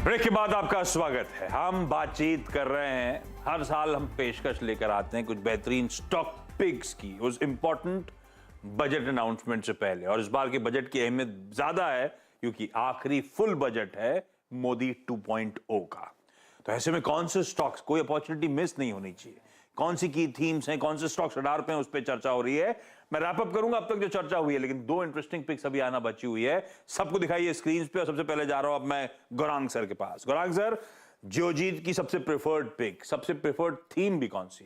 Break के बाद आपका स्वागत है। हम बातचीत कर रहे हैं, हर साल हम पेशकश लेकर आते हैं कुछ बेहतरीन स्टॉक पिक्स की उस इंपॉर्टेंट बजट अनाउंसमेंट से पहले। और इस बार के बजट की अहमियत ज्यादा है क्योंकि आखिरी फुल बजट है मोदी 2.0 का। तो ऐसे में कौन से स्टॉक्स, कोई अपॉर्चुनिटी मिस नहीं होनी चाहिए, कौन सी की थीम्स हैं, कौन से स्टॉक्स रडार पे हैं, उस पर चर्चा हो रही है। मैं रैप अप करूंगा अब तक जो चर्चा हुई है, लेकिन दो इंटरेस्टिंग पिक्स अभी आना बची हुई है, सबको दिखाइए स्क्रीन पे। और सबसे पहले जा रहा हूं अब मैं गौरांग सर के पास। गौरांग सर, जियोजीत की सबसे प्रेफर्ड पिक, सबसे प्रेफर्ड थीम भी कौन सी?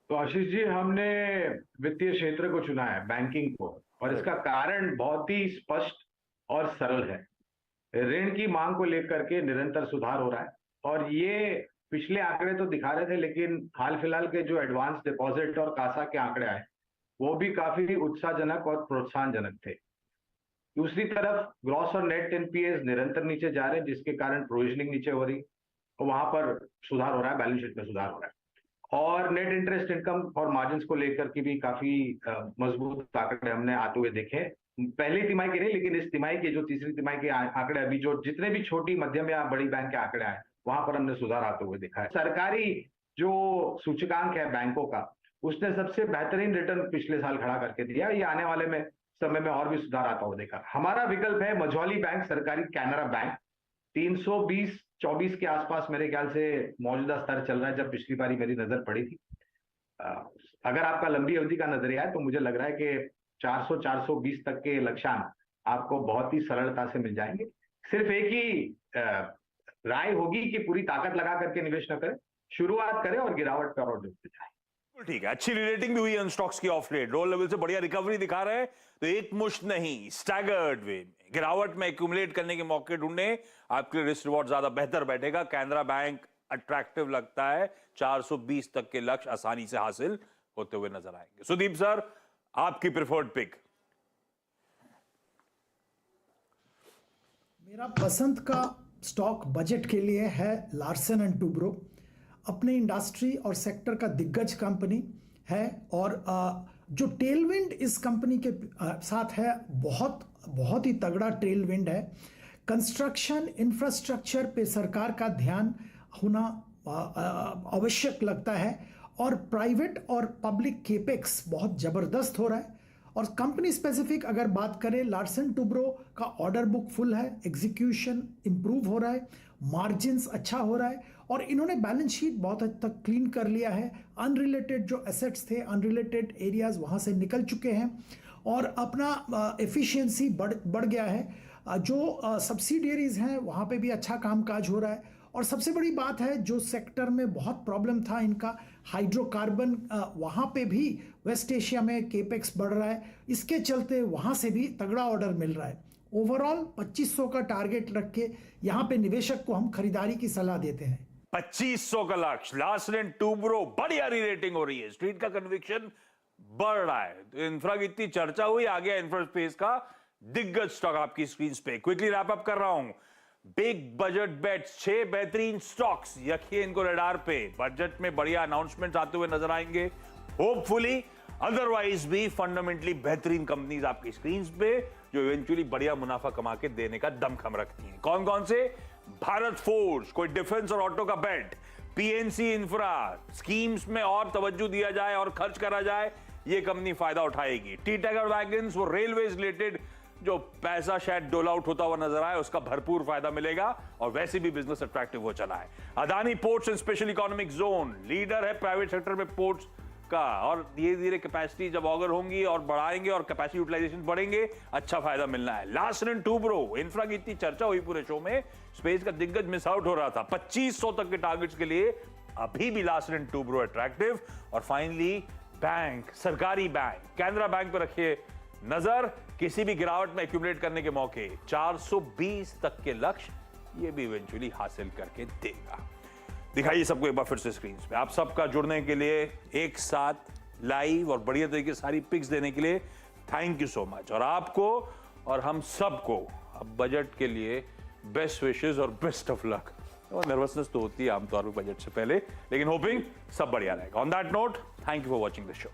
तो आशीष जी, हमने वित्तीय क्षेत्र को चुना है, बैंकिंग को, और इसका कारण बहुत ही स्पष्ट और सरल है। ऋण की मांग को लेकर के निरंतर सुधार हो रहा है और ये पिछले आंकड़े तो दिखा रहे थे, लेकिन हाल फिलहाल के जो एडवांस डिपॉजिट और कासा के आंकड़े आए वो भी काफी उत्साहजनक और प्रोत्साहनजनक थे। दूसरी तरफ ग्रॉस और नेट एनपीएस निरंतर नीचे जा रहे हैं, जिसके कारण प्रोविजनिंग नीचे हो रही और वहां पर सुधार हो रहा है, बैलेंस शीट में सुधार हो रहा है। और नेट इंटरेस्ट इनकम और मार्जिन को लेकर के भी काफी मजबूत आंकड़े हमने आते हुए देखे। पहली तिमाही के नहीं, लेकिन इस तिमाही के जो तीसरी तिमाही के आंकड़े अभी जो जितने भी छोटी मध्यम या बड़ी बैंक के आंकड़े आए वहां पर हमने सुधार आते हुए देखा है। सरकारी जो सूचकांक है बैंकों का, उसने सबसे बेहतरीन रिटर्न पिछले साल खड़ा करके दिया। ये आने वाले में समय में और भी सुधार आता हुआ देखा। हमारा विकल्प है मझौली बैंक, सरकारी कैनरा बैंक। 320-24 के आसपास मेरे ख्याल से मौजूदा स्तर चल रहा है, जब पिछली बारी मेरी नजर पड़ी थी। अगर आपका लंबी अवधि का नजरिया है तो मुझे लग रहा है कि 400-420 तक के लक्ष्यांक आपको बहुत ही सरलता से मिल जाएंगे। सिर्फ एक ही राय होगी कि पूरी ताकत लगा करके निवेश न करें, शुरुआत करें और गिरावट पर और डूबते जाए। ठीक है, अच्छी रिलेटिंग भी हुई है स्टॉक्स की ऑफ लेट, रोल लेवल से बढ़िया रिकवरी दिखा रहे हैं। तो एक मुश्त नहीं, स्टैगर्ड वे में गिरावट में एक्यूमुलेट करने के मौके ढूंढने, आपके रिस्क रिवॉर्ड ज्यादा बेहतर बैठेगा। कैनरा बैंक अट्रैक्टिव लगता है, 420 तक के लक्ष्य आसानी से हासिल होते हुए नजर आएंगे। सुदीप सर, आपकी प्रेफर्ड पिक? मेरा पसंद का स्टॉक बजट के लिए है लार्सन एंड टूब्रो। अपने इंडस्ट्री और सेक्टर का दिग्गज कंपनी है और जो टेलविंड इस कंपनी के साथ है, बहुत ही तगड़ा टेलविंड है। कंस्ट्रक्शन इंफ्रास्ट्रक्चर पे सरकार का ध्यान होना आवश्यक लगता है और प्राइवेट और पब्लिक केपेक्स बहुत जबरदस्त हो रहा है। और कंपनी स्पेसिफिक अगर बात करें, लार्सन टूब्रो का ऑर्डर बुक फुल है, एग्जीक्यूशन इंप्रूव हो रहा है, मार्जिन्स अच्छा हो रहा है और इन्होंने बैलेंस शीट बहुत हद तक क्लीन कर लिया है। अनरिलेटेड जो एसेट्स थे, अनरिलेटेड एरियाज वहां से निकल चुके हैं और अपना एफिशिएंसी बढ़ गया है। जो सब्सिडियरीज हैं वहां पे भी अच्छा कामकाज हो रहा है। और सबसे बड़ी बात है, जो सेक्टर में बहुत प्रॉब्लम था इनका, हाइड्रोकार्बन, वहाँ पे भी वेस्ट एशिया में केपेक्स बढ़ रहा है, इसके चलते वहाँ से भी तगड़ा ऑर्डर मिल रहा है। ओवरऑल 2500 का टारगेट रख के यहाँ पे निवेशक को हम खरीदारी की सलाह देते हैं। 2500 का लक्ष्य, लार्सन एंड टूब्रो, बढ़िया री-रेटिंग हो रही है, स्ट्रीट का कन्विक्शन बढ़ रहा है। तो इंफ्रा की इतनी चर्चा हुई, आ गया इंफ्रा स्पेस का दिग्गज स्टॉक आपकी स्क्रीन पे। क्विकली रैप अप कर रहा हूं। बिग बजट बेट्स, 6 बेहतरीन स्टॉक्स, रखिए इनको रडार पे। बजट में बढ़िया अनाउंसमेंट आते हुए नजर आएंगे होपफुली, अदरवाइज भी फंडामेंटली बेहतरीन कंपनीज आपकी स्क्रीन पे जो इवेंचुअली बढ़िया मुनाफा कमा के देने का दमखम रखती हैं। कौन कौन से? भारत फोर्स, कोई डिफेंस और ऑटो का बेट, पीएनसी इंफ्रा, स्कीम्स में और तवज्जो दिया जाए और खर्च करा जाए, ये कंपनी फायदा उठाएगी। टी टाइगर वैगन्स, वो रेलवे रिलेटेड जो पैसा शायद डोल आउट होता हुआ नजर आए, उसका भरपूर फायदा मिलेगा और वैसे भी बिजनेस अट्रैक्टिव हो चला है। Adani ports and special economic zone, leader है प्राइवेट सेक्टर में पोर्ट्स का, और धीरे धीरे कैपेसिटी जब ऑगर होंगी और बढ़ाएंगे और कैपेसिटी यूटिलाइजेशन बढ़ेंगे, अच्छा फायदा मिलना है। लार्सन एंड टूब्रो, इंफ्रा की इतनी चर्चा हुई पूरे शो में, स्पेस का दिग्गज मिस आउट हो रहा था। 2500 तक के टारगेट्स के लिए अभी भी लार्सन एंड टूब्रो अट्रैक्टिव। और फाइनली बैंक, सरकारी बैंक, कैनरा बैंक पर रखिए नजर, किसी भी गिरावट में एक्यूमुलेट करने के मौके, 420 तक के लक्ष्य ये भी इवेंचुअली हासिल करके देगा। दिखाइए सबको एक बार फिर से स्क्रीन पे। आप सबका जुड़ने के लिए, एक साथ लाइव और बढ़िया तरीके से सारी पिक्स देने के लिए थैंक यू सो मच। और आपको और हम सबको अब बजट के लिए बेस्ट विशेस और बेस्ट ऑफ लक। और नर्वसनेस तो होती है आमतौर पर बजट से पहले, लेकिन होपिंग सब बढ़िया रहेगा। On that note, thank you for watching the show.